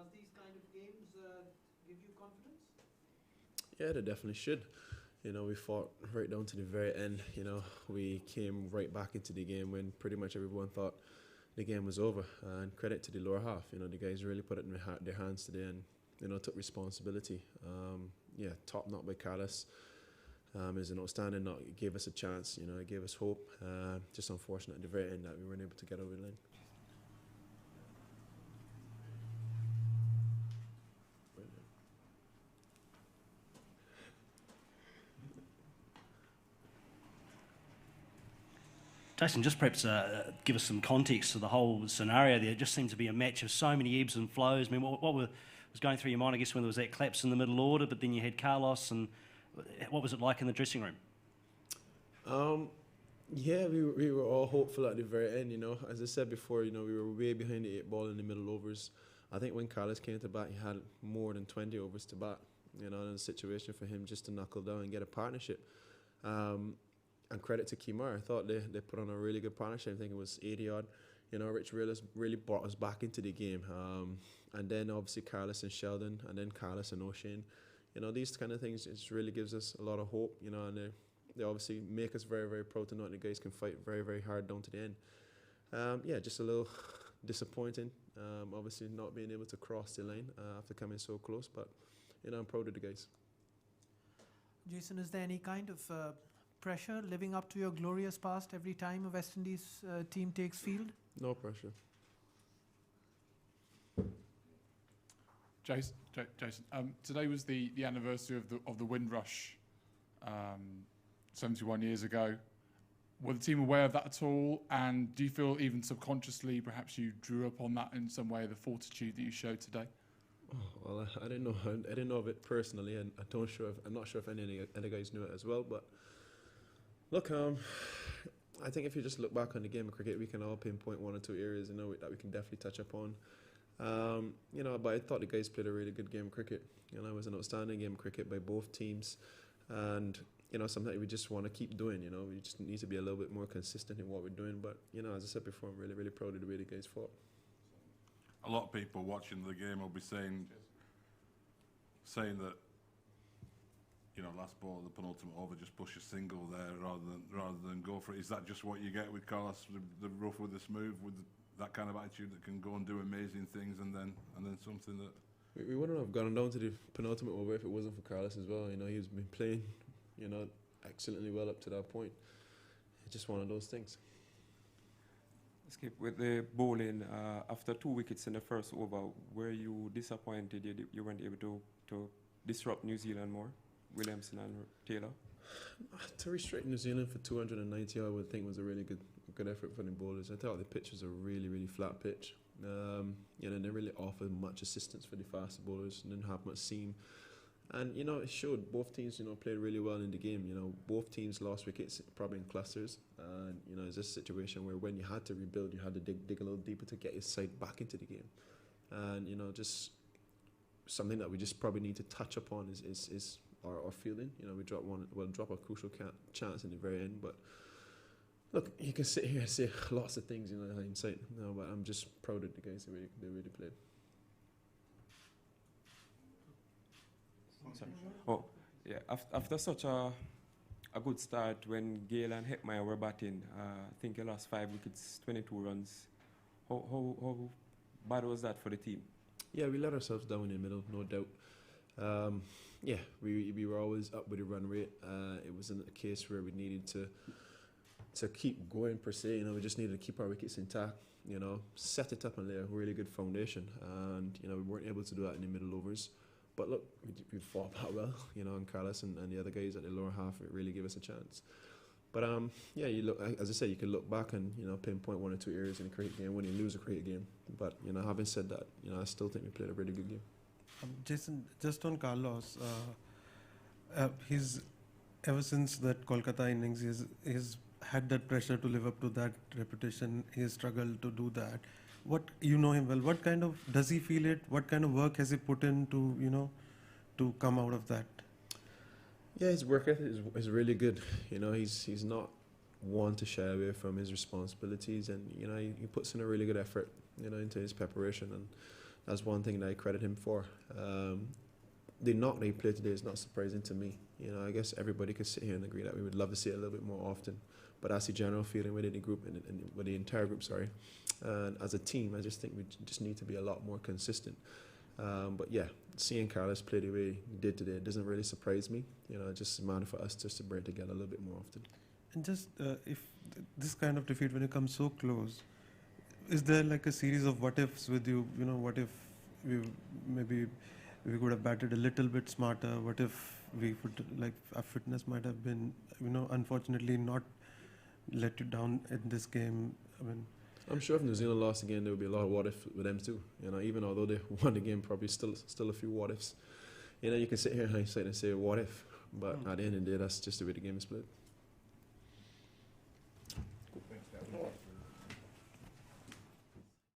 Must these kind of games give you confidence? Yeah, they definitely should. You know, we fought right down to the very end. You know, we came right back into the game when pretty much everyone thought the game was over. And credit to the lower half. You know, the guys really put it in their hands today and, you know, took responsibility. Yeah, top knock by Carlos. Is an outstanding knock. It gave us a chance. You know, it gave us hope. Just unfortunate at the very end that we weren't able to get over the line. Jason, just perhaps give us some context to the whole scenario there. It just seemed to be a match of so many ebbs and flows. I mean, what was going through your mind, I guess, when there was that collapse in the middle order, but then you had Carlos, and what was it like in the dressing room? Yeah, we were all hopeful at the very end, you know. As I said before, you know, we were way behind the 8 ball in the middle overs. I think when Carlos came to bat, he had more than 20 overs to bat, you know, in a situation for him just to knuckle down and get a partnership. And credit to Kimar. I thought they put on a really good partnership. I think it was 80 odd. You know, Rich really brought us back into the game. And then obviously Carlos and Sheldon, and then Carlos and O'Shane. You know, these kind of things, it really gives us a lot of hope, you know, and they obviously make us very, very proud to know that the guys can fight very, very hard down to the end. Yeah, just a little disappointing, obviously not being able to cross the line after coming so close, but, you know, I'm proud of the guys. Jason, is there any kind of pressure living up to your glorious past every time a West Indies team takes field? No pressure. Jason, today was the anniversary of the Windrush, 71 years ago. Were the team aware of that at all? And do you feel even subconsciously perhaps you drew upon that in some way, the fortitude that you showed today? Oh, well, I didn't know of it personally, and I'm not sure if any other guys knew it as well. But look, I think if you just look back on the game of cricket, we can all pinpoint 1 or 2 areas, you know, that we can definitely touch upon. You know, but I thought the guys played a really good game of cricket. You know, it was an outstanding game of cricket by both teams, and you know, something we just want to keep doing. You know, we just need to be a little bit more consistent in what we're doing. But you know, as I said before, I'm really, really proud of the way the guys fought. A lot of people watching the game will be saying that, you know, last ball, the penultimate over, just push a single there rather than go for it. Is that just what you get with Carlos, the rough with the smooth, with that kind of attitude that can go and do amazing things, and then something that we wouldn't have gone down to the penultimate over if it wasn't for Carlos as well. You know, he's been playing, you know, excellently well up to that point. It's just one of those things. Skip, with the bowling, after 2 wickets in the first over, were you disappointed you weren't able to disrupt New Zealand more, Williamson and Taylor? To restrict New Zealand for 290, I would think was a really good effort from the bowlers. I thought the pitch was a really, really flat pitch. You know, they didn't really offer much assistance for the faster bowlers, and didn't have much seam. And, you know, it showed both teams, you know, played really well in the game. You know, both teams lost wickets, probably in clusters. And, you know, it's a situation where when you had to rebuild, you had to dig a little deeper to get your side back into the game. And, you know, just something that we just probably need to touch upon is our fielding. You know, we'll drop a crucial chance in the very end. But, look, you can sit here and say lots of things, you know, in hindsight. No, but I'm just proud of the guys. They really played. Sorry. Oh, yeah. After such a good start, when Gale and Hetmeyer were batting, I think you lost 5 wickets, 22 runs. How bad was that for the team? Yeah, we let ourselves down in the middle, no doubt. Yeah, we were always up with the run rate. It wasn't a case where we needed to keep going per se. You know, we just needed to keep our wickets intact. You know, set it up and lay a really good foundation. And you know, we weren't able to do that in the middle overs. But look, we fought that well, you know, and Carlos and the other guys at the lower half, it really gave us a chance. But yeah, you look, as I said, you can look back and, you know, pinpoint 1 or 2 areas in a cricket game when you lose a cricket game. But, you know, having said that, you know, I still think we played a really good game. Jason, just on Carlos, he's ever since that Kolkata innings, he's had that pressure to live up to that reputation. He has struggled to do that. What, you know him well, what kind of, does he feel it? What kind of work has he put in to, you know, to come out of that? Yeah, his work ethic is really good. You know, he's not one to shy away from his responsibilities, and you know, he puts in a really good effort, you know, into his preparation. And That's one thing that I credit him for. The knock they played today is not surprising to me. You know, I guess everybody could sit here and agree that we would love to see it a little bit more often. But that's the general feeling within the group, and with the entire group, sorry. And as a team, I just think we just need to be a lot more consistent. But yeah, seeing Carlos play the way he did today doesn't really surprise me. You know, it's just a matter for us just to bring it together a little bit more often. And just if this kind of defeat, when it comes so close, is there like a series of what ifs with you? You know, what if we could have batted a little bit smarter? What if we would, like, our fitness might have been, you know, unfortunately not let you down in this game? I mean, I'm sure if New Zealand lost again, there would be a lot of what if with them too. You know, even although they won the game, probably still a few what ifs. You know, you can sit here in hindsight and say what if, but at the end of the day, that's just the way the game is played.